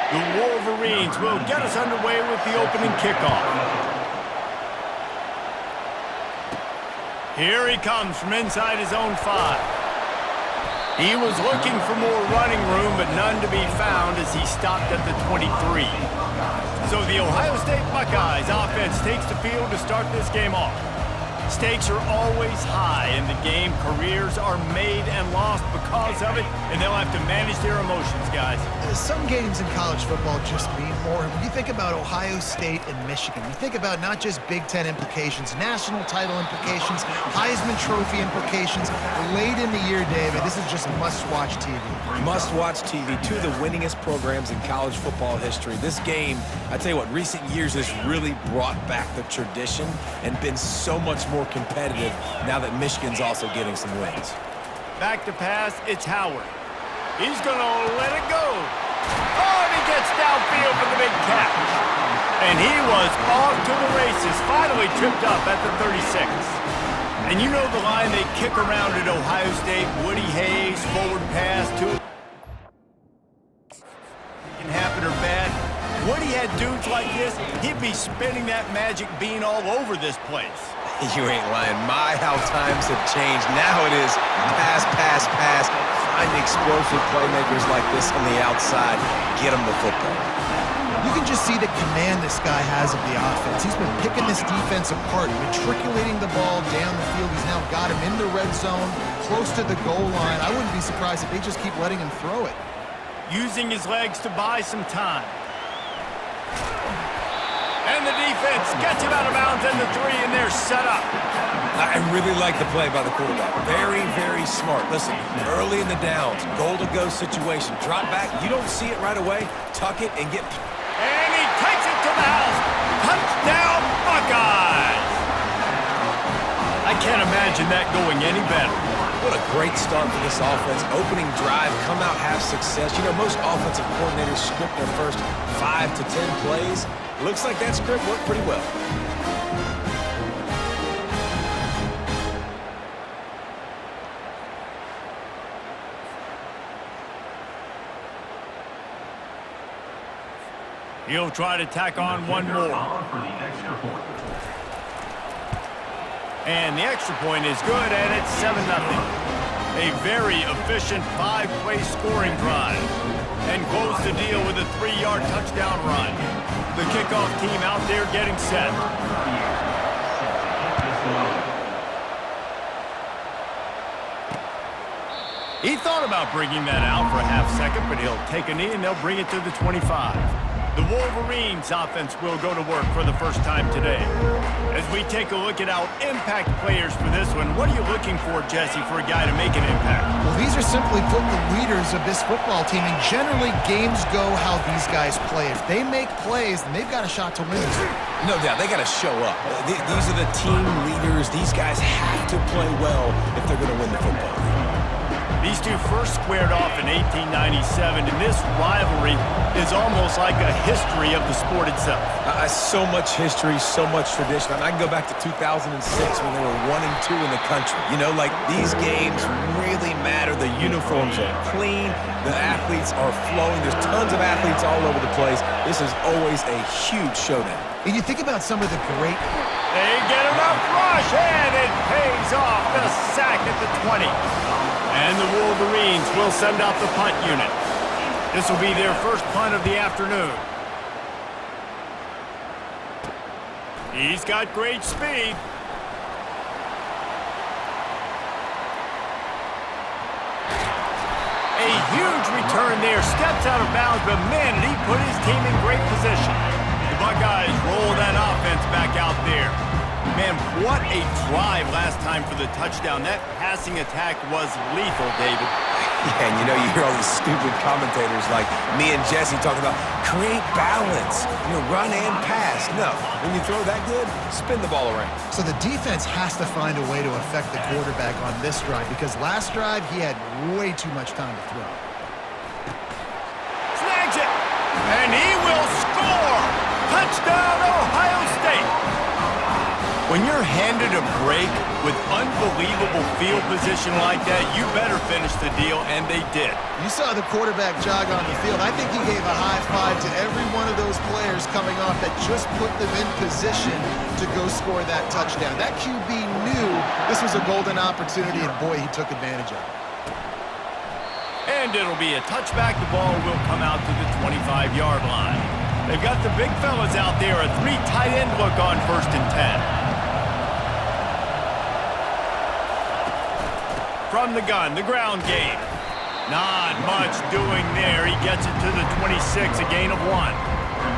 The Wolverines will get us underway with the opening kickoff. Here he comes from inside his own 5. He was looking for more running room, but none to be found as he stopped at the 23. So the Ohio State Buckeyes offense takes the field to start this game off. Stakes are always high in the game. Careers are made and lost because of it, and they'll have to manage their emotions, guys. Some games in college football just mean more. When you think about Ohio State and Michigan, you think about not just Big Ten implications, national title implications, Heisman Trophy implications. Late in the year, David, this is just must-watch TV. Must-watch TV. Two of the winningest programs in college football history. This game, I tell you what, recent years has really brought back the tradition and been so much more competitive now that Michigan's also getting some wins. Back to pass, it's Howard. He's going to let it go. Oh, and he gets downfield for the big catch. And he was off to the races, finally tripped up at the 36. And you know the line they kick around at Ohio State, Woody Hayes, forward pass to it. Can happen or bad. Woody had dudes like this, he'd be spinning that magic bean all over this place. You ain't lying. My, how times have changed. Now it is pass, pass, pass. Find explosive playmakers like this on the outside. Get them the football. You can just see the command this guy has of the offense. He's been picking this defense apart, matriculating the ball down the field. He's now got him in the red zone, close to the goal line. I wouldn't be surprised if they just keep letting him throw it. Using his legs to buy some time. And the defense gets him out of bounds at the 3, and they're set up. I really like the play by the quarterback. Very, very smart. Listen, early in the downs, goal-to-go situation. Drop back, you don't see it right away. Tuck it and get... And he takes it to the house. Touchdown, Buckeyes! I can't imagine that going any better. What a great start for this offense. Opening drive, come out, have success. You know, most offensive coordinators script their first 5 to 10 plays. Looks like that script worked pretty well. He'll try to tack on one more. And the extra point is good, and it's 7-0. A very efficient 5-play scoring drive. And close the deal with a 3-yard touchdown run. The kickoff team out there getting set. He thought about bringing that out for a half second, but he'll take a knee and they'll bring it to the 25. The Wolverines offense will go to work for the first time today. As we take a look at our impact players for this one, what are you looking for, Jesse, for a guy to make an impact? Well, these are simply put the leaders of this football team, and generally games go how these guys play. If they make plays, then they've got a shot to win this one. No doubt, they got to show up. These are the team leaders. These guys have to play well if they're going to win the football game. These two first squared off in 1897, and this rivalry is almost like a history of the sport itself. So much history, so much tradition. I can go back to 2006 when they were 1-2 in the country. You know, like, these games really matter. The uniforms are clean. The athletes are flowing. There's tons of athletes all over the place. This is always a huge showdown. And you think about some of the great... They get enough rush, and it pays off. The sack at the 20. And the Wolverines will send out the punt unit. This will be their first punt of the afternoon. He's got great speed. A huge return there. Steps out of bounds, but man, did he put his team in great position. The Buckeyes roll that offense back out there. Man, what a drive last time for the touchdown. That passing attack was lethal, David. Yeah, and you know, you hear all these stupid commentators like me and Jesse talking about create balance, you know, run and pass. No, when you throw that good, spin the ball around. So the defense has to find a way to affect the quarterback on this drive, because last drive he had way too much time to throw. Snags it, and he will score. Touchdown, Ohio State. When you're handed a break with unbelievable field position like that, you better finish the deal, and they did. You saw the quarterback jog on the field. I think he gave a high five to every one of those players coming off that just put them in position to go score that touchdown. That QB knew this was a golden opportunity, and boy, he took advantage of it. And it'll be a touchback. The ball will come out to the 25-yard line. They've got the big fellas out there, a 3 tight end look on 1st and 10. From the gun, the ground game. Not much doing there. He gets it to the 26, a gain of 1.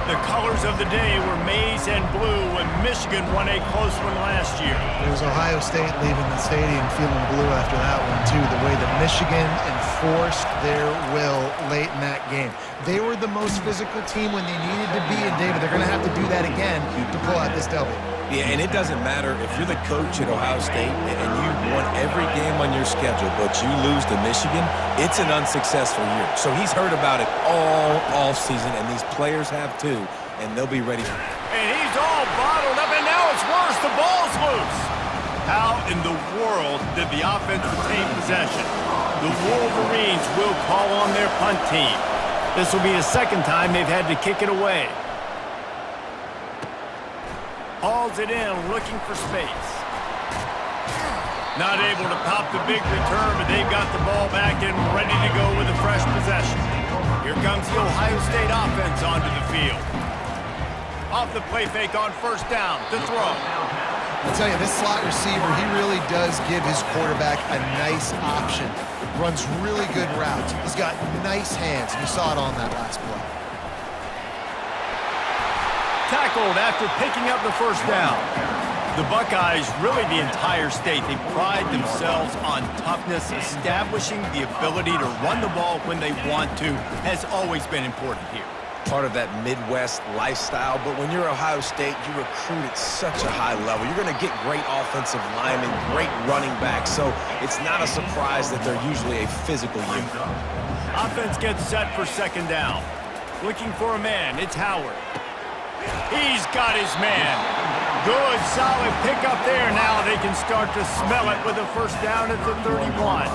The colors of the day were maize and blue when Michigan won a close one last year. It was Ohio State leaving the stadium feeling blue after that one, too. The way that Michigan enforced their will late in that game. They were the most physical team when they needed to be, and David, they're going to have to do that again to pull out this W. Yeah, and it doesn't matter if you're the coach at Ohio State and you won every game on your schedule, but you lose to Michigan, it's an unsuccessful year. So he's heard about it all offseason, and these players have too, and they'll be ready. And he's all bottled up, and now it's worse. The ball's loose. How in the world did the offense retain possession? The Wolverines will call on their punt team. This will be the second time they've had to kick it away. Hauls it in, looking for space. Not able to pop the big return, but they've got the ball back and ready to go with a fresh possession. Here comes the Ohio State offense onto the field. Off the play fake on 1st down, to throw. I'll tell you, this slot receiver, he really does give his quarterback a nice option. Runs really good routes. He's got nice hands. You saw it on that last play. Tackled after picking up the 1st down. The Buckeyes, really the entire state, they pride themselves on toughness. Establishing the ability to run the ball when they want to has always been important here. Part of that Midwest lifestyle, but when you're Ohio State, you recruit at such a high level. You're going to get great offensive linemen, great running backs, so it's not a surprise that they're usually a physical unit. Offense gets set for 2nd down. Looking for a man, it's Howard. He's got his man. Good, solid pickup there. Now they can start to smell it with a 1st down at the 31.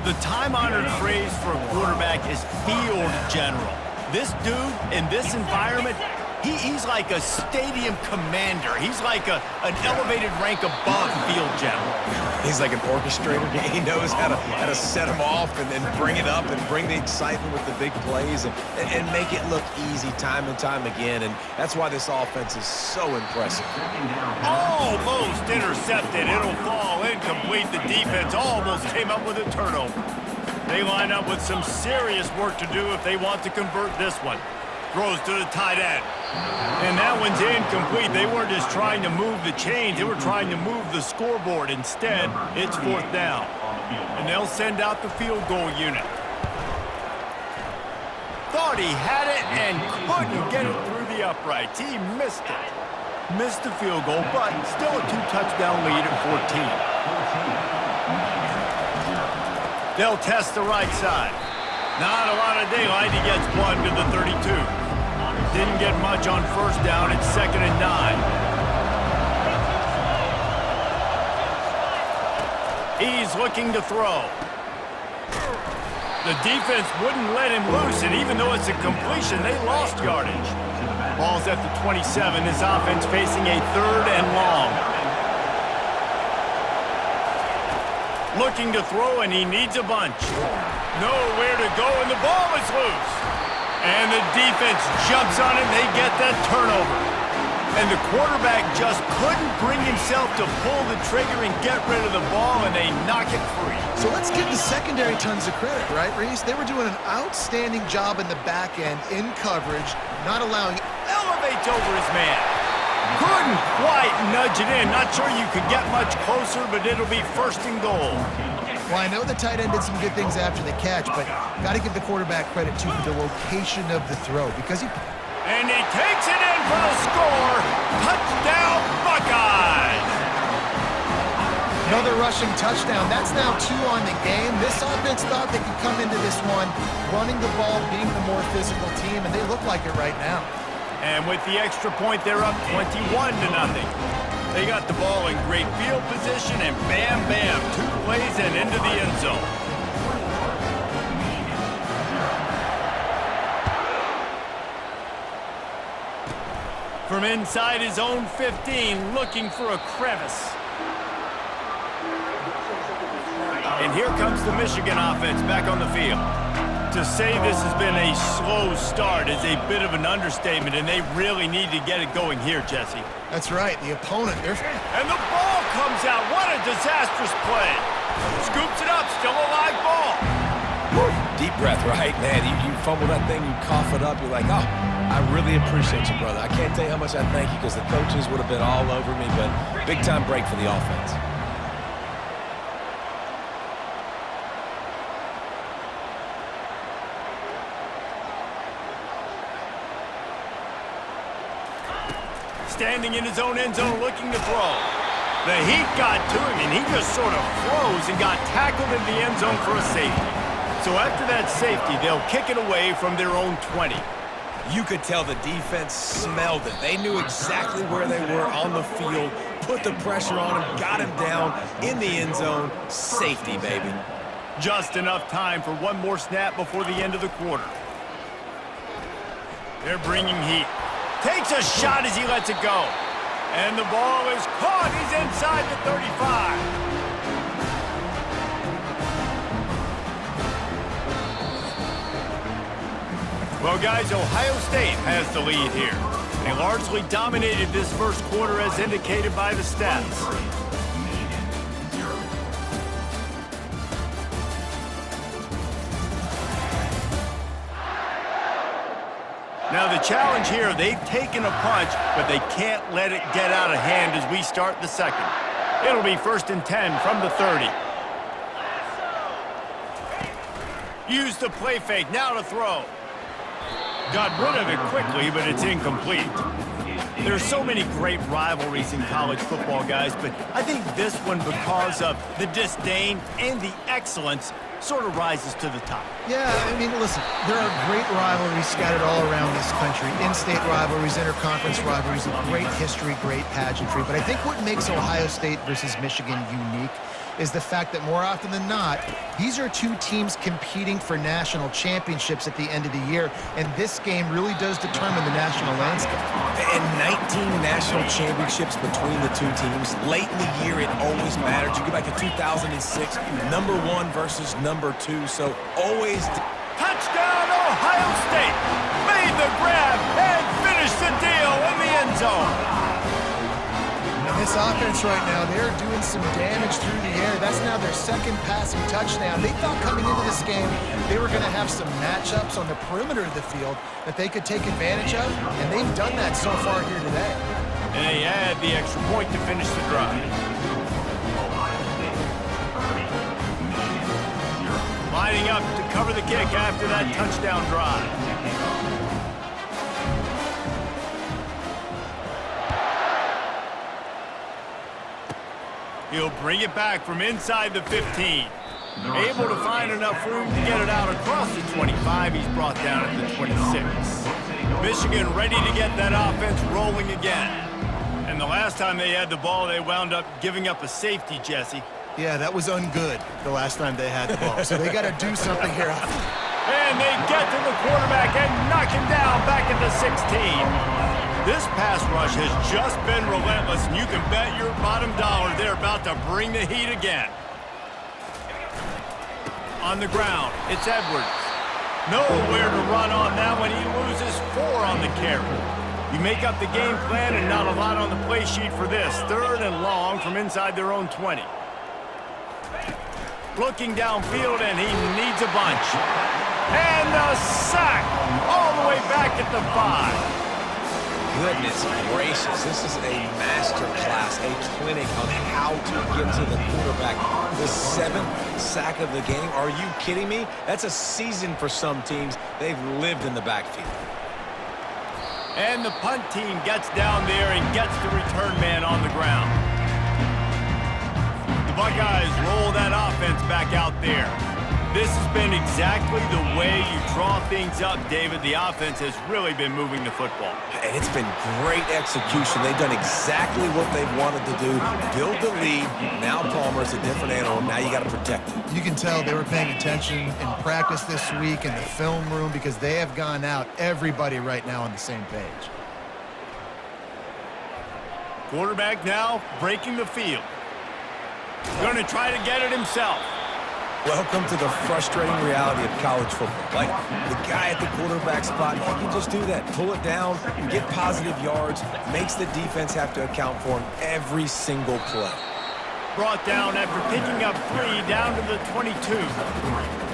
The time-honored phrase for a quarterback is field general. This dude, in this environment, he's like a stadium commander. He's like an elevated rank above field general. He's like an orchestrator. He knows how to set them off and then bring it up and bring the excitement with the big plays and make it look easy time and time again. And that's why this offense is so impressive. Almost intercepted. It'll fall incomplete. The defense almost came up with a turnover. They line up with some serious work to do if they want to convert this one. Throws to the tight end. And that one's incomplete. They weren't just trying to move the chains. They were trying to move the scoreboard. Instead, it's 4th down. And they'll send out the field goal unit. Thought he had it and couldn't get it through the uprights. He missed it. Missed the field goal, but still a 2-touchdown lead at 14. They'll test the right side. Not a lot of daylight. He gets 1 to the 32. Didn't get much on 1st down. It's 2nd and 9. He's looking to throw. The defense wouldn't let him loose, and even though it's a completion, they lost yardage. Ball's at the 27. His offense facing a 3rd and long. Looking to throw, and he needs a bunch. Nowhere to go, and the ball is loose. And the defense jumps on it, and they get that turnover. And the quarterback just couldn't bring himself to pull the trigger and get rid of the ball, and they knock it free. So let's give the secondary tons of credit, right, Reese? They were doing an outstanding job in the back end, in coverage, not allowing... Elevates over his man. Couldn't quite nudge it in. Not sure you could get much closer, but it'll be 1st and goal. Well, I know the tight end did some good things after the catch, but got to give the quarterback credit, too, for the location of the throw, because he... And he takes it in for the score. Touchdown, Buckeyes! Another rushing touchdown. That's now 2 on the game. This offense thought they could come into this one running the ball, being the more physical team, and they look like it right now. And with the extra point, they're up 21 to nothing. They got the ball in great field position, and bam, bam, 2 plays and into the end zone. From inside his own 15, looking for a crevice. And here comes the Michigan offense back on the field. To say this has been a slow start is a bit of an understatement, and they really need to get it going here, Jesse. That's right. The opponent, and the ball comes out. What a disastrous play. Scoops it up. Still a live ball. Woo. Deep breath, right? Man, you fumble that thing, you cough it up. You're like, oh, I really appreciate you, brother. I can't tell you how much I thank you because the coaches would have been all over me, but big-time break for the offense. Standing in his own end zone looking to throw. The heat got to him, and he just sort of froze and got tackled in the end zone for a safety. So after that safety, they'll kick it away from their own 20. You could tell the defense smelled it. They knew exactly where they were on the field, put the pressure on him, got him down in the end zone. Safety, baby. Just enough time for one more snap before the end of the quarter. They're bringing heat. Takes a shot as he lets it go. And the ball is caught. He's inside the 35. Well, guys, Ohio State has the lead here. They largely dominated this first quarter as indicated by the stats. Now the challenge here, they've taken a punch, but they can't let it get out of hand as we start the second. It'll be 1st and 10 from the 30. Use the play fake, now to throw. Got rid of it quickly, but it's incomplete. There's so many great rivalries in college football, guys, but I think this one, because of the disdain and the excellence, sort of rises to the top. Yeah, I mean, listen, there are great rivalries scattered all around this country. In-state rivalries, interconference rivalries, of great history, great pageantry. But I think what makes Ohio State versus Michigan unique is the fact that more often than not, these are two teams competing for national championships at the end of the year, and this game really does determine the national landscape. And 19 national championships between the two teams. Late in the year, it always mattered. You go back to 2006, number 1 versus number 2, so always... Touchdown, Ohio State! Made the grab and finished the deal in the end zone. This offense right now, they're doing some damage through the air. That's now their second passing touchdown. They thought coming into this game they were going to have some matchups on the perimeter of the field that they could take advantage of, and they've done that so far here today. And they add the extra point to finish the drive. Lining up to cover the kick after that touchdown drive. He'll bring it back from inside the 15. Able to find enough room to get it out across the 25. He's brought down at the 26. Michigan ready to get that offense rolling again. And the last time they had the ball, they wound up giving up a safety, Jesse. Yeah, that was ungood the last time they had the ball. So they got to do something here. And they get to the quarterback and knock him down back at the 16. This pass rush has just been relentless, and you can bet your bottom dollar they're about to bring the heat again. On the ground, it's Edwards. Nowhere to run on that one. He loses 4 on the carry. You make up the game plan and not a lot on the play sheet for this. 3rd and long from inside their own 20. Looking downfield, and he needs a bunch. And a sack all the way back at the 5. Goodness gracious, this is a master class, a clinic on how to get to the quarterback. The 7th sack of the game, are you kidding me? That's a season for some teams. They've lived in the backfield. And the punt team gets down there and gets the return man on the ground. The Buckeyes roll that offense back out there. This has been exactly the way you draw things up, David. The offense has really been moving the football. And it's been great execution. They've done exactly what they've wanted to do. Build the lead. Now Palmer's a different animal. Now you got to protect it. You can tell they were paying attention in practice this week in the film room because they have gone out, everybody right now on the same page. Quarterback now breaking the field. Going to try to get it himself. Welcome to the frustrating reality of college football. Like, the guy at the quarterback spot, he can just do that. Pull it down, get positive yards, makes the defense have to account for him every single play. Brought down after picking up 3 down to the 22.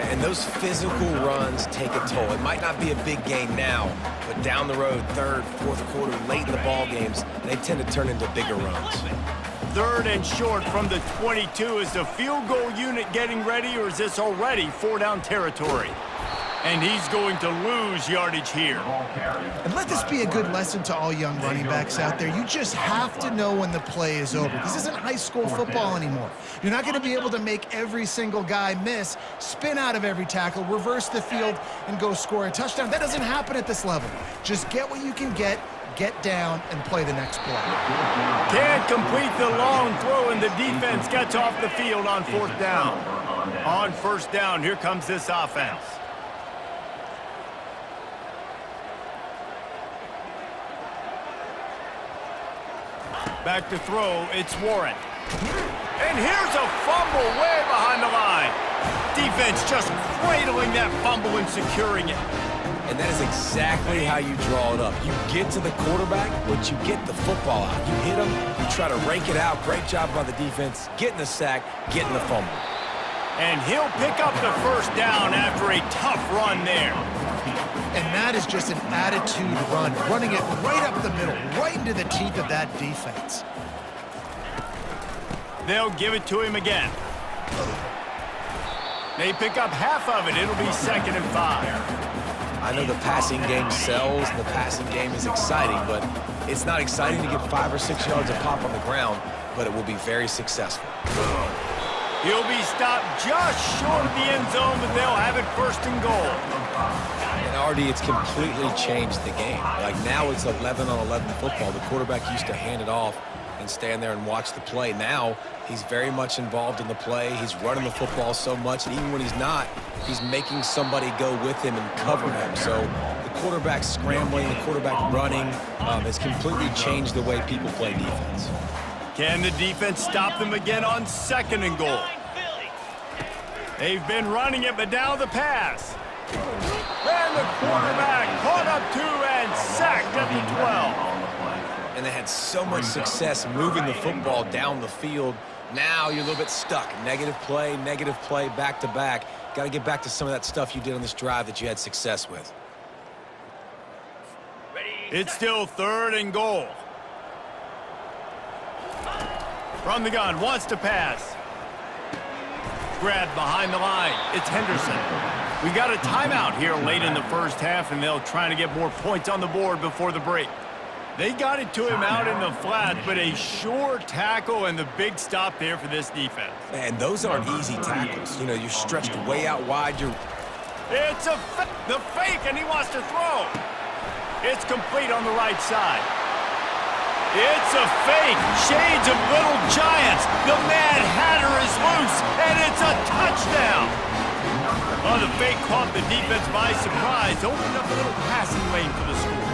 And those physical runs take a toll. It might not be a big gain now, but down the road, third, fourth quarter, late in the ball games, they tend to turn into bigger runs. 3rd and short from the 22. Is the field goal unit getting ready, or is this already 4-down territory? And he's going to lose yardage here. And let this be a good lesson to all young running backs out there. You just have to know when the play is over. This isn't high school football anymore. You're not going to be able to make every single guy miss, spin out of every tackle, reverse the field, and go score a touchdown. That doesn't happen at this level. Just get what you can get down, and play the next play. Can't complete the long throw, and the defense gets off the field on 4th down. On 1st down, here comes this offense. Back to throw, it's Warren. And here's a fumble way behind the line. Defense just cradling that fumble and securing it. And that is exactly how you draw it up. You get to the quarterback, but you get the football out. You hit him, you try to rake it out. Great job by the defense, getting the sack, getting the fumble. And he'll pick up the 1st down after a tough run there. And that is just an attitude run, running it right up the middle, right into the teeth of that defense. They'll give it to him again. They pick up half of it. It'll be 2nd and 5. I know the passing game sells, and the passing game is exciting, but it's not exciting to get 5 or 6 yards of pop on the ground, but it will be very successful. He'll be stopped just short of the end zone, but they'll have it 1st and goal. And Artie, it's completely changed the game. Like, now it's 11-on-11 football. The quarterback used to hand it off and stand there and watch the play. Now he's very much involved in the play. He's running the football so much, and even when he's not, he's making somebody go with him and cover him. So the quarterback scrambling, the quarterback running has completely changed the way people play defense. Can the defense stop them again on 2nd and goal? They've been running it, but now the pass. And the quarterback caught up to and sacked at the 12. And they had so much success moving the football down the field. Now you're a little bit stuck. Negative play, back to back. Got to get back to some of that stuff you did on this drive that you had success with. It's still 3rd and goal. From the gun, wants to pass. Grabbed behind the line. It's Henderson. We got a timeout here late in the 1st half, and they'll try to get more points on the board before the break. They got it to him out in the flat, but a sure tackle and the big stop there for this defense. And those aren't easy tackles. You know, you're stretched way out wide. It's the fake, and he wants to throw. It's complete on the right side. It's a fake. Shades of Little Giants. The Mad Hatter is loose, and it's a touchdown. Oh, the fake caught the defense by surprise. Opened up a little passing lane for the score.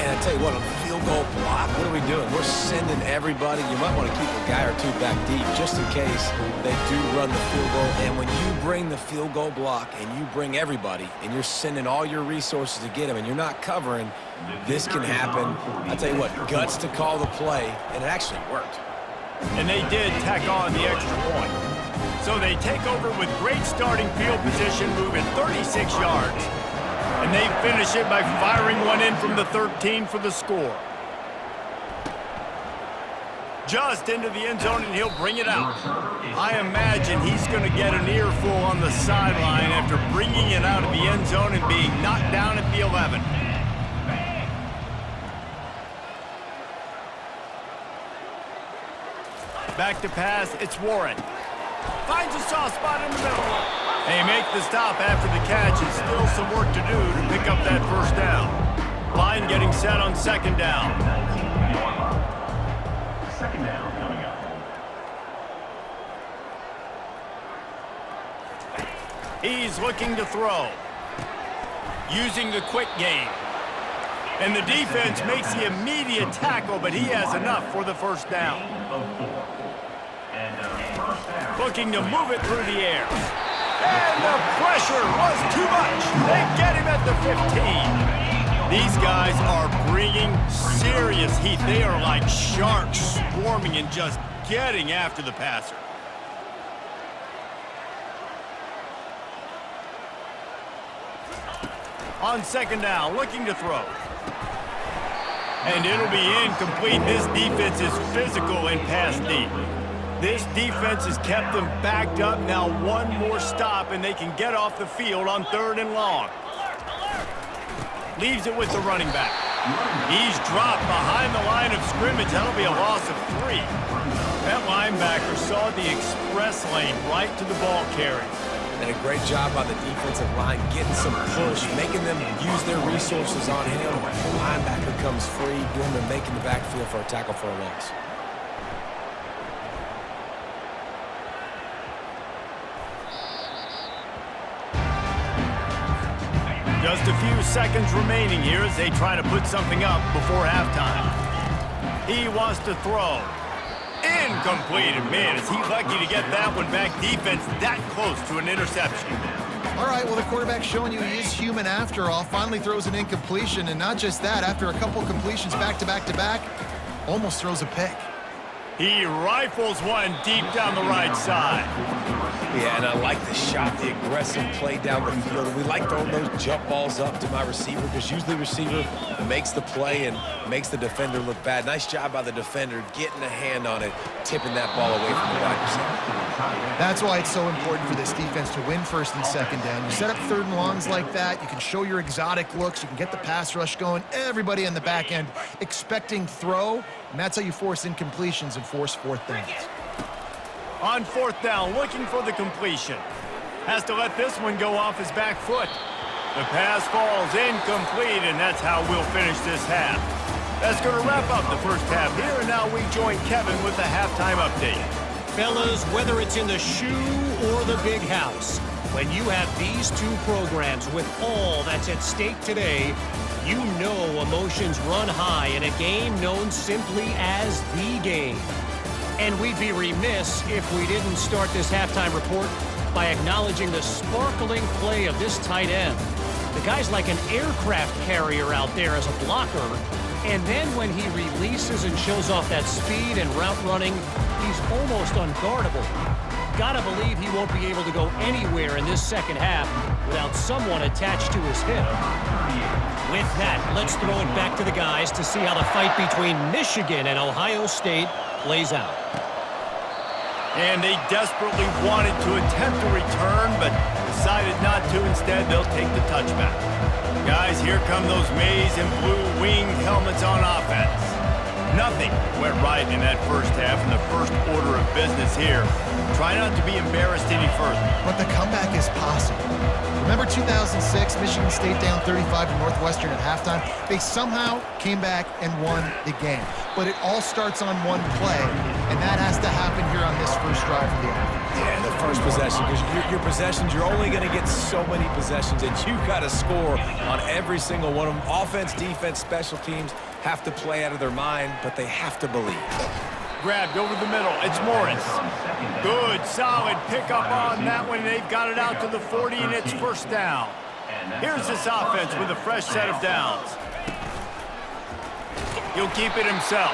And I tell you what, on the field goal block, what are we doing? We're sending everybody. You might want to keep a guy or two back deep just in case they do run the field goal. And when you bring the field goal block and you bring everybody and you're sending all your resources to get them and you're not covering, this can happen. I tell you what, guts to call the play, and it actually worked. And they did tack on the extra point. So they take over with great starting field position, moving 36 yards. And they finish it by firing one in from the 13 for the score. Just into the end zone, and he'll bring it out. I imagine he's going to get an earful on the sideline after bringing it out of the end zone and being knocked down at the 11. Back to pass, it's Warren. Finds a soft spot in the middle. They make the stop after the catch, and still some work to do to pick up that first down. Line getting set on second down. Second down coming up. He's looking to throw. Using the quick game. And the defense makes the immediate tackle, but he has enough for the first down. Looking to move it through the air. And the pressure was too much. They get him at the 15. These guys are bringing serious heat. They are like sharks swarming and just getting after the passer. On second down, looking to throw. And it'll be incomplete. This defense is physical and pass deep. This defense has kept them backed up. Now one more stop, and they can get off the field on third and long. Leaves it with the running back. He's dropped behind the line of scrimmage. That'll be a loss of 3. That linebacker saw the express lane right to the ball carrier. And a great job by the defensive line, getting some push, making them use their resources on him. The linebacker comes free, boom, and making the backfield for a tackle for a loss. Just a few seconds remaining here as they try to put something up before halftime. He wants to throw. Incomplete, and man, is he lucky to get that one back. Defense that close to an interception. All right, well, the quarterback's showing you he is human after all. Finally throws an incompletion, and not just that, after a couple completions back-to-back-to-back, almost throws a pick. He rifles one deep down the right side. Yeah, and I like the shot, the aggressive play down the field. We like throwing those jump balls up to my receiver because usually the receiver makes the play and makes the defender look bad. Nice job by the defender getting a hand on it, tipping that ball away from the wide receiver. That's why it's so important for this defense to win first and second down. You set up third and longs like that, you can show your exotic looks, you can get the pass rush going, everybody on the back end expecting throw, and that's how you force incompletions and force fourth downs. On fourth down, looking for the completion. Has to let this one go off his back foot. The pass falls incomplete, and that's how we'll finish this half. That's going to wrap up the first half here, and now we join Kevin with the halftime update. Fellas, whether it's in the shoe or the big house, when you have these two programs with all that's at stake today, you know emotions run high in a game known simply as the game. And we'd be remiss if we didn't start this halftime report by acknowledging the sparkling play of this tight end. The guy's like an aircraft carrier out there as a blocker. And then when he releases and shows off that speed and route running, he's almost unguardable. Gotta believe he won't be able to go anywhere in this second half without someone attached to his hip. With that, let's throw it back to the guys to see how the fight between Michigan and Ohio State plays out. And they desperately wanted to attempt a return, but decided not to. Instead, they'll take the touchback. Guys, here come those maize and blue winged helmets on offense. Nothing went right in that first half in the first order of business here. Try not to be embarrassed any further. But the comeback is possible. Remember 2006, Michigan State down 35 to Northwestern at halftime? They somehow came back and won the game. But it all starts on one play, and that has to happen here on this first drive of the offense. Yeah, the first possession, because your possessions, you're only going to get so many possessions, and you got to score on every single one of them. Offense, defense, special teams have to play out of their mind, but they have to believe. Grabbed over the middle. It's Morris. Good, solid pickup on that one. They've got it out to the 40, and it's first down. Here's this offense with a fresh set of downs. He'll keep it himself.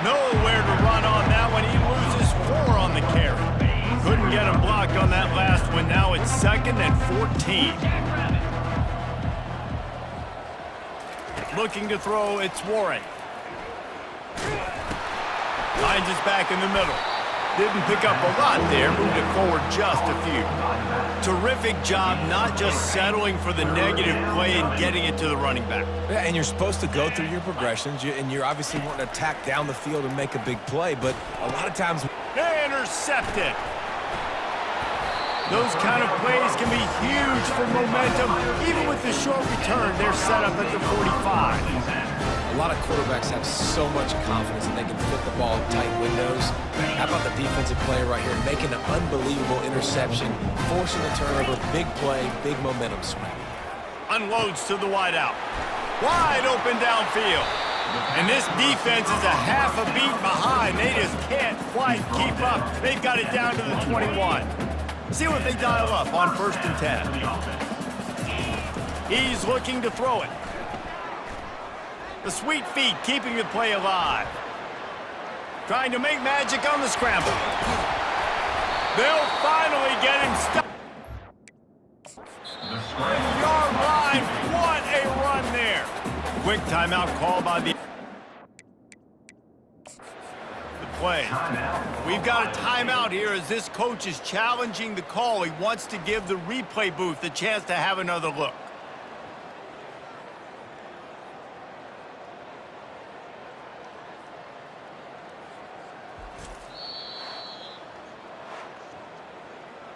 Nowhere to run on that one. He loses 4 on the carry. Couldn't get him blocked on that last one. Now it's 2nd and 14. Looking to throw, it's Warren. Finds his back in the middle. Didn't pick up a lot there, moved it forward just a few. Terrific job not just settling for the negative play and getting it to the running back. Yeah, and you're supposed to go through your progressions, and you're obviously wanting to attack down the field and make a big play, but a lot of times... Intercepted. Those kind of plays can be huge for momentum. Even with the short return, they're set up at the 45. A lot of quarterbacks have so much confidence that they can fit the ball in tight windows. How about the defensive play right here, making an unbelievable interception, forcing the turnover, big play, big momentum swing. Unloads to the wideout. Wide open downfield. And this defense is a half a beat behind. They just can't quite keep up. They've got it down to the 21. See what they dial up on 1st and 10. He's looking to throw it. The sweet feet keeping the play alive. Trying to make magic on the scramble. They'll finally get him stopped. Yard line, what a run there. Quick timeout call by the play. We've got a timeout here as this coach is challenging the call. He wants to give the replay booth a chance to have another look.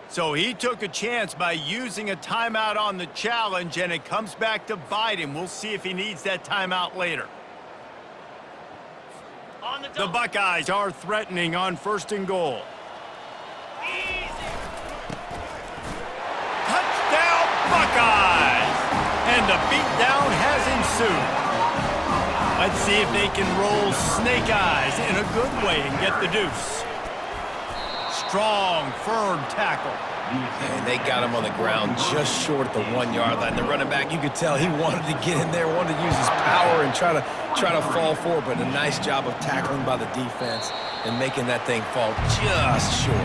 So he took a chance by using a timeout on the challenge, and it comes back to bite him. We'll see if he needs that timeout later. The Buckeyes are threatening on 1st and goal. Touchdown, Buckeyes! And the beatdown has ensued. Let's see if they can roll snake eyes in a good way and get the deuce. Strong, firm tackle. And they got him on the ground just short at the 1-yard line. The running back, you could tell he wanted to get in there, wanted to use his power and try to fall forward, but a nice job of tackling by the defense and making that thing fall just short.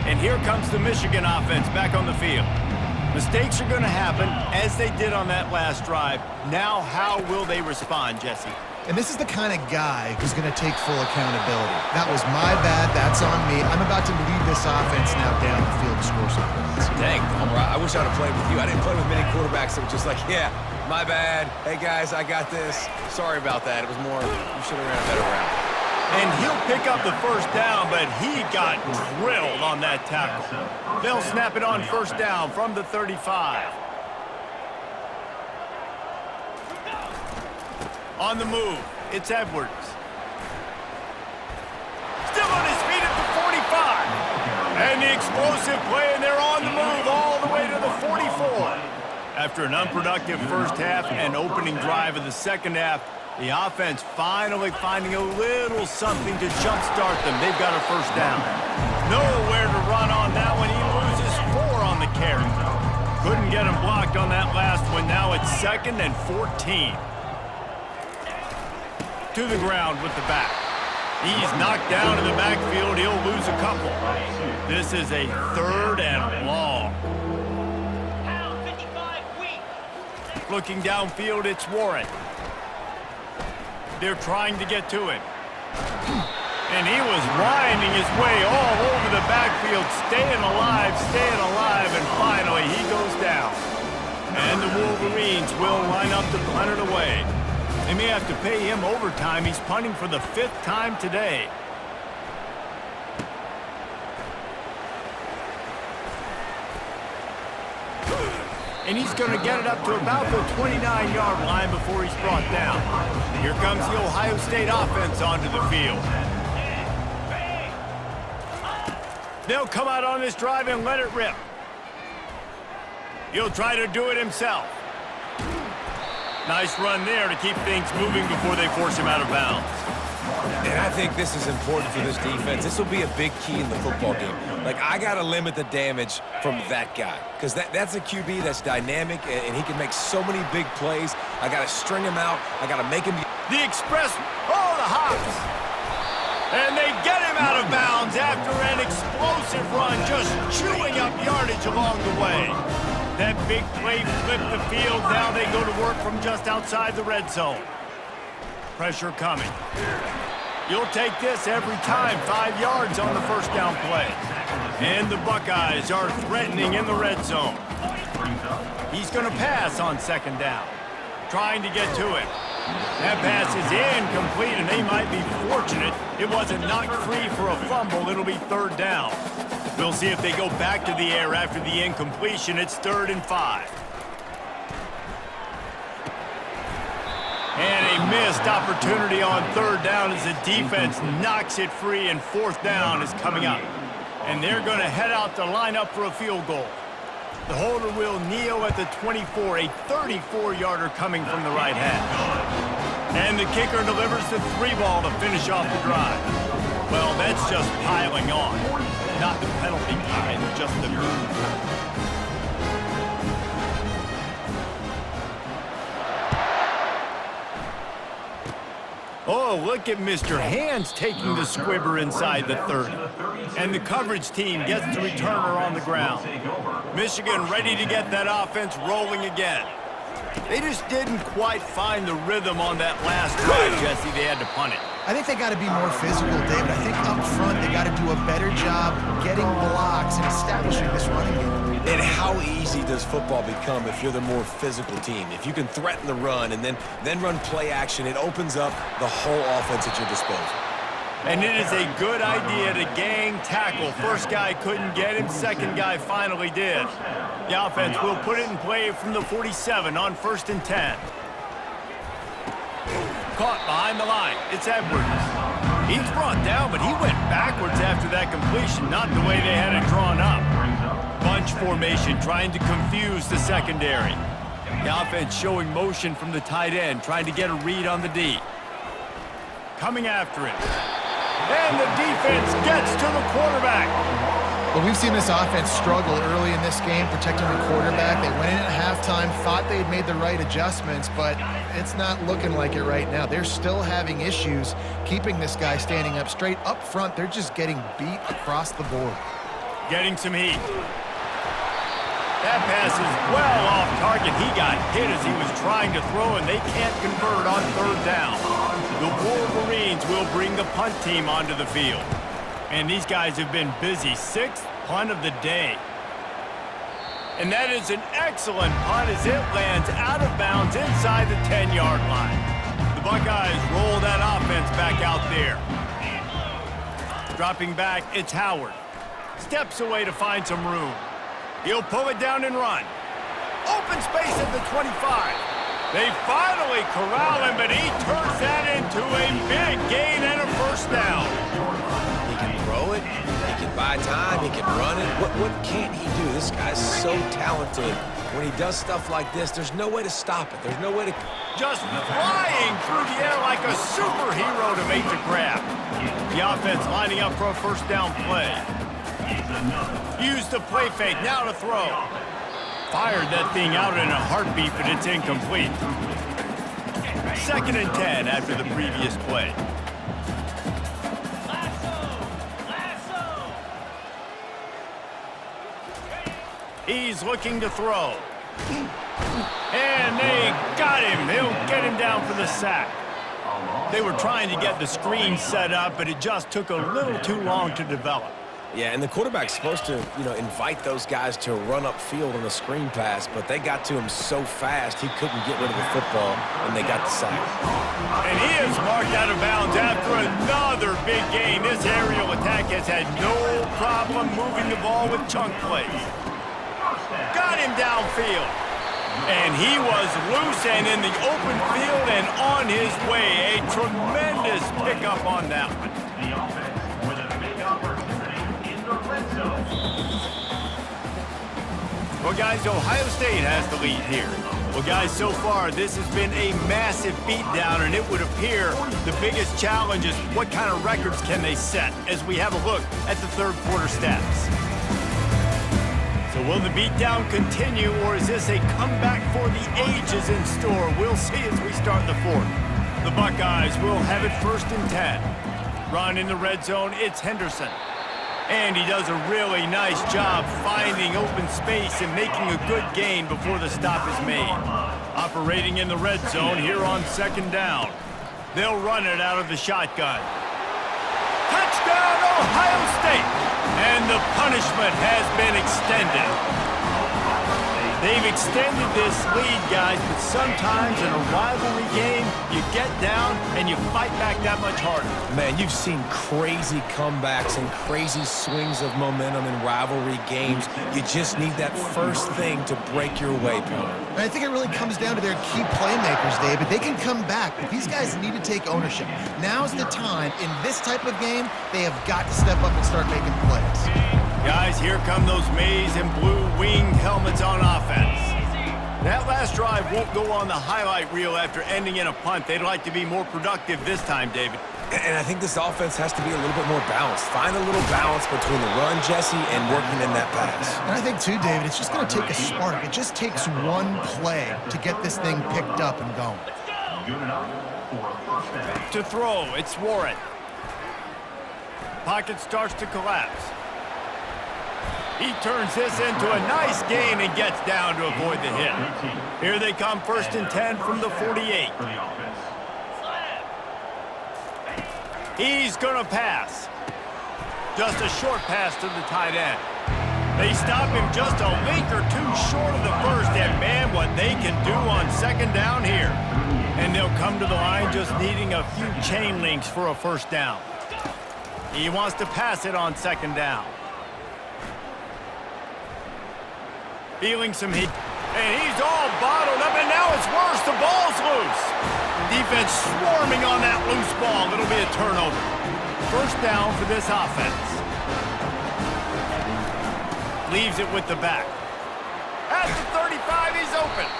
And here comes the Michigan offense back on the field. Mistakes are going to happen, as they did on that last drive. Now, how will they respond, Jesse? And this is the kind of guy who's going to take full accountability. That was my bad. That's on me. I'm about to lead this offense now down the field to score some points. Dang, Palmer, I wish I'd have played with you. I didn't play with many quarterbacks that were just like, yeah, my bad. Hey, guys, I got this. Sorry about that. It was more, you should have ran a better route. And he'll pick up the 1st down, but he got drilled on that tackle. They'll snap it on 1st down from the 35. On the move, it's Edwards. Still on his feet at the 45. And the explosive play, and they're on the move all the way to the 44. After an unproductive first half and opening drive of the second half, the offense finally finding a little something to jumpstart them. They've got a 1st down. Nowhere to run on that one. He loses 4 on the carry. Couldn't get him blocked on that last one. Now it's 2nd and 14. To the ground with the back. He's knocked down in the backfield. He'll lose a couple. This is a 3rd and long. Looking downfield, it's Warren. They're trying to get to him. And he was winding his way all over the backfield, staying alive, and finally he goes down. And the Wolverines will line up to punt it away. They may have to pay him overtime. He's punting for the 5th time today. And he's going to get it up to about the 29-yard line before he's brought down. Here comes the Ohio State offense onto the field. They'll come out on this drive and let it rip. He'll try to do it himself. Nice run there to keep things moving before they force him out of bounds. And I think this is important for this defense. This will be a big key in the football game. Like, I got to limit the damage from that guy because that's a QB that's dynamic, and he can make so many big plays. I got to string him out. I got to make him... The express... Oh, the hops! And they get him out of bounds after an explosive run, just chewing up yardage along the way. That big play flipped the field. Now they go to work from just outside the red zone. Pressure coming. You'll take this every time. 5 yards on the 1st down play. And the Buckeyes are threatening in the red zone. He's going to pass on 2nd down. Trying to get to it. That pass is incomplete, and they might be fortunate it wasn't knocked free for a fumble. It'll be 3rd down. We'll see if they go back to the air after the incompletion. It's 3rd and 5. And a missed opportunity on 3rd down as the defense knocks it free, and 4th down is coming up. And they're going to head out to line up for a field goal. The holder will kneel at the 24, a 34-yarder coming from the right half. And the kicker delivers the 3-ball to finish off the drive. Well, that's just piling on. Not the penalty kind, just the move. Oh, look at Mr. Hands taking the squibber inside the 30. And the coverage team gets the returner on the ground. Michigan ready to get that offense rolling again. They just didn't quite find the rhythm on that last drive, Jesse. They had to punt it. I think they got to be more physical, David. I think up front they got to do a better job getting blocks and establishing this running game. And how easy does football become if you're the more physical team? If you can threaten the run and then run play action, it opens up the whole offense at your disposal. And it is a good idea to gang tackle. First guy couldn't get him, second guy finally did. The offense will put it in play from the 47 on 1st and 10. Caught behind the line. It's Edwards. He's brought down, but he went backwards after that completion, not the way they had it drawn up. Bunch formation trying to confuse the secondary. The offense showing motion from the tight end, trying to get a read on the D. Coming after him. And the defense gets to the quarterback. Well, we've seen this offense struggle early in this game protecting the quarterback. They went in at halftime, thought they'd made the right adjustments, but it's not looking like it right now. They're still having issues keeping this guy standing up straight. Up front, they're just getting beat across the board. Getting some heat. That pass is well off target. He got hit as he was trying to throw, and they can't convert on 3rd down. The Wolverines will bring the punt team onto the field. And these guys have been busy. 6th punt of the day. And that is an excellent punt as it lands out of bounds inside the 10-yard line. The Buckeyes roll that offense back out there. Dropping back, it's Howard. Steps away to find some room. He'll pull it down and run. Open space at the 25. They finally corral him, but he turns that into a big gain and a 1st down. He can throw it, he can buy time, he can run it. What can't he do? This guy's so talented. When he does stuff like this, there's no way to stop it. There's no way to... Just flying through the air like a superhero to make the grab. The offense lining up for a 1st down play. Use the play fake, now to throw. Fired that thing out in a heartbeat, but it's incomplete. 2nd and 10 after the previous play. He's looking to throw. And they got him. They'll get him down for the sack. They were trying to get the screen set up, but it just took a little too long to develop. Yeah, and the quarterback's supposed to, invite those guys to run upfield on a screen pass, but they got to him so fast he couldn't get rid of the football, and they got the sack. And he is marked out of bounds after another big gain. This aerial attack has had no problem moving the ball with chunk plays. Got him downfield. And he was loose and in the open field and on his way. A tremendous pickup on that one. Well, guys, Ohio State has the lead here. Well, guys, so far, this has been a massive beatdown, and it would appear the biggest challenge is what kind of records can they set as we have a look at the 3rd quarter stats. So will the beatdown continue, or is this a comeback for the ages in store? We'll see as we start the 4th. The Buckeyes will have it 1st and 10. Run in the red zone, it's Henderson. And he does a really nice job finding open space and making a good gain before the stop is made. Operating in the red zone here on 2nd down. They'll run it out of the shotgun. Touchdown, Ohio State! And the punishment has been extended. They've extended this lead, guys, but sometimes in a rivalry game, you get down and you fight back that much harder. Man, you've seen crazy comebacks and crazy swings of momentum in rivalry games. You just need that first thing to break your way, Paul. And I think it really comes down to their key playmakers, David. They can come back, but these guys need to take ownership. Now's the time. In this type of game, they have got to step up and start making plays. Guys, here come those maize and blue winged helmets on offense. That last drive won't go on the highlight reel after ending in a punt. They'd like to be more productive this time, David. And I think this offense has to be a little bit more balanced. Find a little balance between the run, Jesse, and working in that pass. And I think, too, David, it's just going to take a spark. It just takes one play to get this thing picked up and going. To throw, it's Warren. Pocket starts to collapse. He turns this into a nice gain and gets down to avoid the hit. Here they come, 1st and 10 from the 48. He's going to pass. Just a short pass to the tight end. They stop him just a link or two short of the first, and man, what they can do on 2nd down here. And they'll come to the line just needing a few chain links for a 1st down. He wants to pass it on 2nd down. Feeling some heat. And he's all bottled up, and now it's worse. The ball's loose. Defense swarming on that loose ball. It'll be a turnover. 1st down for this offense. Leaves it with the back. At the 35, he's open.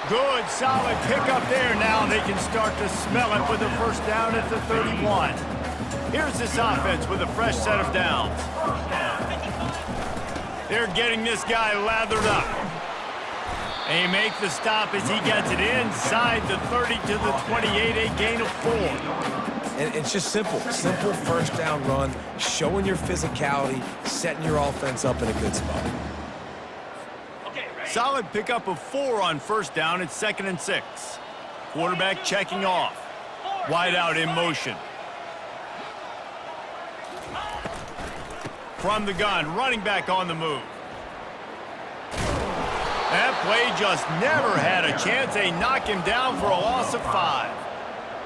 Good, solid pickup there. Now they can start to smell it with a 1st down at the 31. Here's this offense with a fresh set of downs. They're getting this guy lathered up. They make the stop as he gets it inside the 30 to the 28, a gain of 4. And it's just simple. Simple 1st down run, showing your physicality, setting your offense up in a good spot. Solid pickup of 4 on 1st down. It's 2nd and 6. Quarterback checking off. Wide out in motion. From the gun, running back on the move. That play just never had a chance. They knock him down for a loss of 5.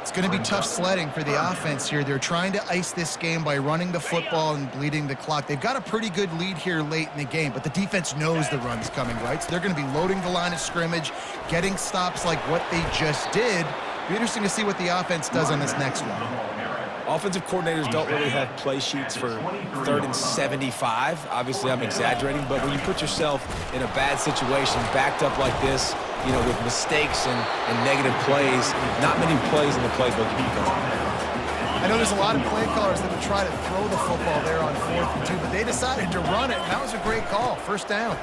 It's going to be tough sledding for the offense here. They're trying to ice this game by running the football and bleeding the clock. They've got a pretty good lead here late in the game, but the defense knows the run's coming, right? So they're going to be loading the line of scrimmage, getting stops like what they just did. It'll be interesting to see what the offense does on this next one. Offensive coordinators don't really have play sheets for 3rd and 75. Obviously, I'm exaggerating, but when you put yourself in a bad situation, backed up like this, you know, with mistakes and negative plays, not many plays in the playbook you can go. I know there's a lot of play callers that would try to throw the football there on 4th and 2, but they decided to run it, and that was a great call. 1st down.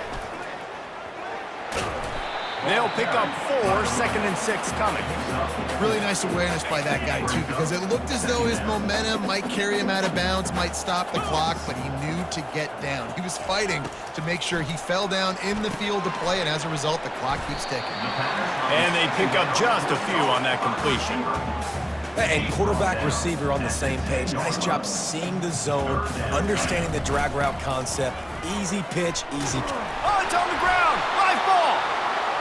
They'll pick up 4, 2nd and 6 coming. Really nice awareness by that guy, too, because it looked as though his momentum might carry him out of bounds, might stop the clock, but he knew to get down. He was fighting to make sure he fell down in the field to play, and as a result, the clock keeps ticking. And they pick up just a few on that completion. And quarterback receiver on the same page. Nice job seeing the zone, understanding the drag route concept. Easy pitch, easy. Oh, it's on the ground. Live ball.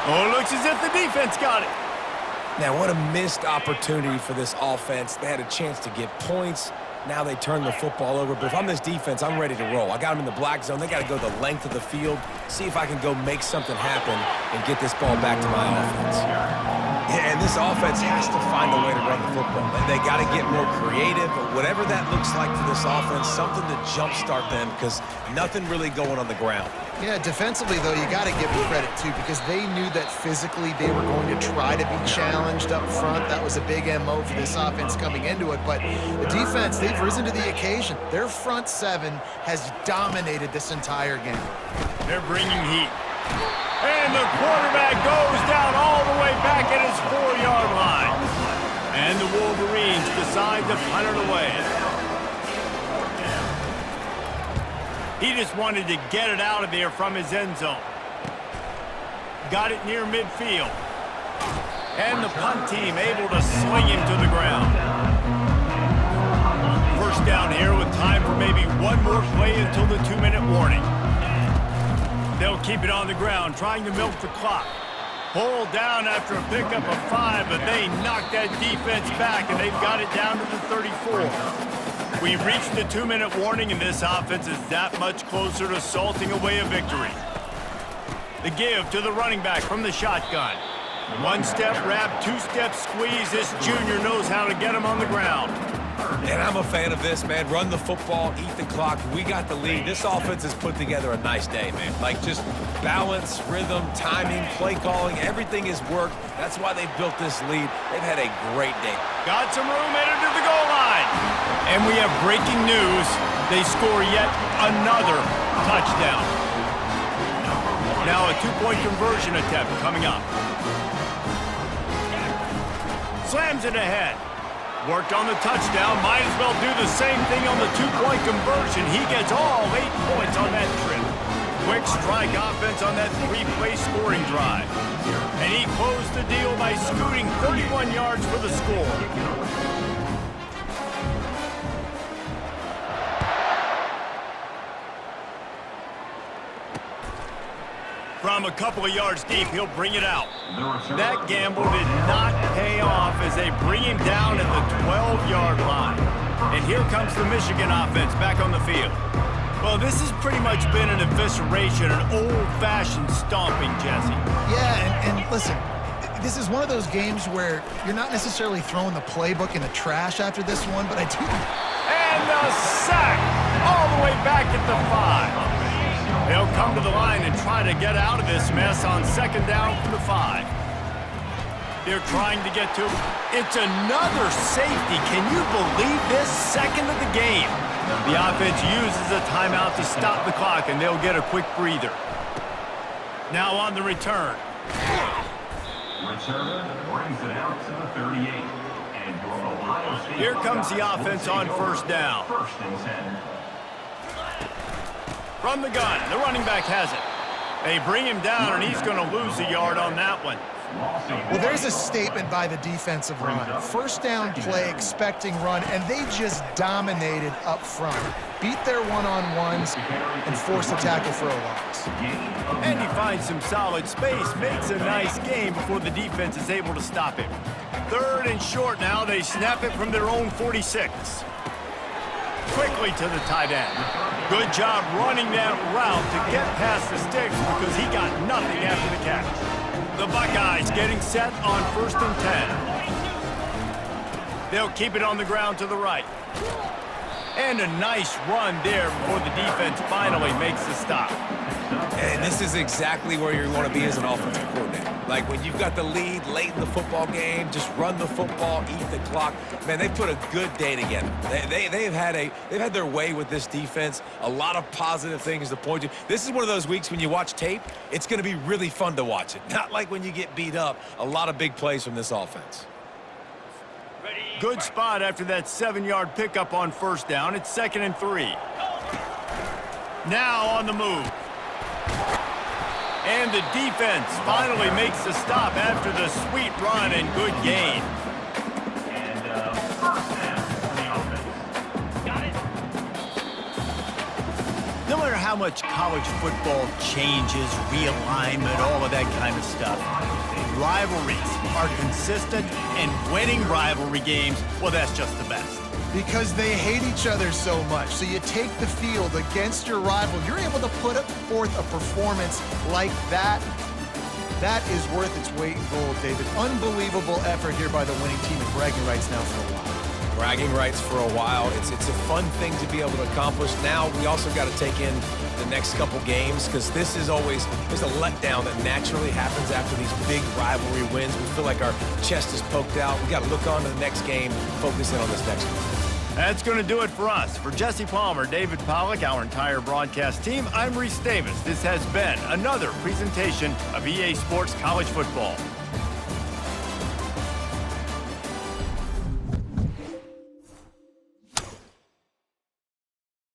Oh, it looks as if the defense got it. Now, what a missed opportunity for this offense. They had a chance to get points. Now they turn the football over. But if I'm this defense, I'm ready to roll. I got them in the black zone. They got to go the length of the field, see if I can go make something happen and get this ball back to my offense. Yeah, and this offense has to find a way to run the football. They got to get more creative, but whatever that looks like for this offense, something to jumpstart them because nothing really going on the ground. Yeah, defensively, though, you got to give them credit, too, because they knew that physically they were going to try to be challenged up front. That was a big MO for this offense coming into it. But the defense, they've risen to the occasion. Their front 7 has dominated this entire game. They're bringing heat. And the quarterback goes down all the way back at his 4-yard line. And the Wolverines decide to punt it away. He just wanted to get it out of there from his end zone. Got it near midfield. And the punt team able to sling him to the ground. 1st down here with time for maybe one more play until the 2-minute warning. They'll keep it on the ground, trying to milk the clock. Pulled down after a pickup of 5, but they knocked that defense back, and they've got it down to the 34. We've reached the 2-minute warning, and this offense is that much closer to salting away a victory. The give to the running back from the shotgun. One-step wrap, two-step squeeze. This junior knows how to get him on the ground. And I'm a fan of this, man. Run the football, eat the clock. We got the lead. This offense has put together a nice day, man. Like, just balance, rhythm, timing, play calling, everything has worked. That's why they've built this lead. They've had a great day. Got some room headed to the goal line. And we have breaking news. They score yet another touchdown. Now a 2-point conversion attempt coming up. Slams it ahead. Worked on the touchdown. Might as well do the same thing on the 2-point conversion. He gets all 8 points on that trip. Quick strike offense on that 3-play scoring drive. And he closed the deal by scooting 31 yards for the score. From a couple of yards deep, he'll bring it out. That gamble did not pay off as they bring him down at the 12-yard line. And here comes the Michigan offense back on the field. Well, this has pretty much been an evisceration, an old-fashioned stomping, Jesse. Yeah, and listen, this is one of those games where you're not necessarily throwing the playbook in the trash after this one, but I do. And the sack all the way back at the 5. They'll come to the line and try to get out of this mess on 2nd down from the 5. They're trying to get to him. It's another safety. Can you believe this? Second of the game. The offense uses a timeout to stop the clock, and they'll get a quick breather. Now on the return. Return brings it out to the 38. And your Ohio State Here comes the offense on 1st down. 1st and 10. From the gun, the running back has it. They bring him down, and he's going to lose a yard on that one. Well, there's a statement by the defensive line. 1st down play, expecting run, and they just dominated up front. Beat their one-on-ones and forced a tackle for a loss. And he finds some solid space, makes a nice game before the defense is able to stop him. 3rd and short now. They snap it from their own 46. Quickly to the tight end. Good job running that route to get past the sticks because he got nothing after the catch. The Buckeyes getting set on 1st and 10. They'll keep it on the ground to the right. And a nice run there before the defense finally makes the stop. And this is exactly where you're going to be as an offensive coordinator. Like, when you've got the lead late in the football game, just run the football, eat the clock. Man, they've put a good day together. They've had their way with this defense. A lot of positive things to point to. This is one of those weeks when you watch tape, it's going to be really fun to watch it. Not like when you get beat up. A lot of big plays from this offense. Good spot after that 7-yard pickup on 1st down. It's 2nd and 3. Now on the move. And the defense finally makes the stop after the sweet run and good gain. And 1st down for the offense. Got it. No matter how much college football changes, realignment, all of that kind of stuff, rivalries are consistent, and winning rivalry games, well, that's just the best. Because they hate each other so much. So you take the field against your rival. You're able to put forth a performance like that. That is worth its weight in gold, David. Unbelievable effort here by the winning team, and bragging rights now for a while. Bragging rights for a while. It's a fun thing to be able to accomplish. Now we also got to take in the next couple games, because this is always, there's a letdown that naturally happens after these big rivalry wins. We feel like our chest is poked out. We got to look on to the next game, focus in on this next one. That's going to do it for us. For Jesse Palmer, David Pollack, our entire broadcast team, I'm Reese Davis. This has been another presentation of EA Sports College Football.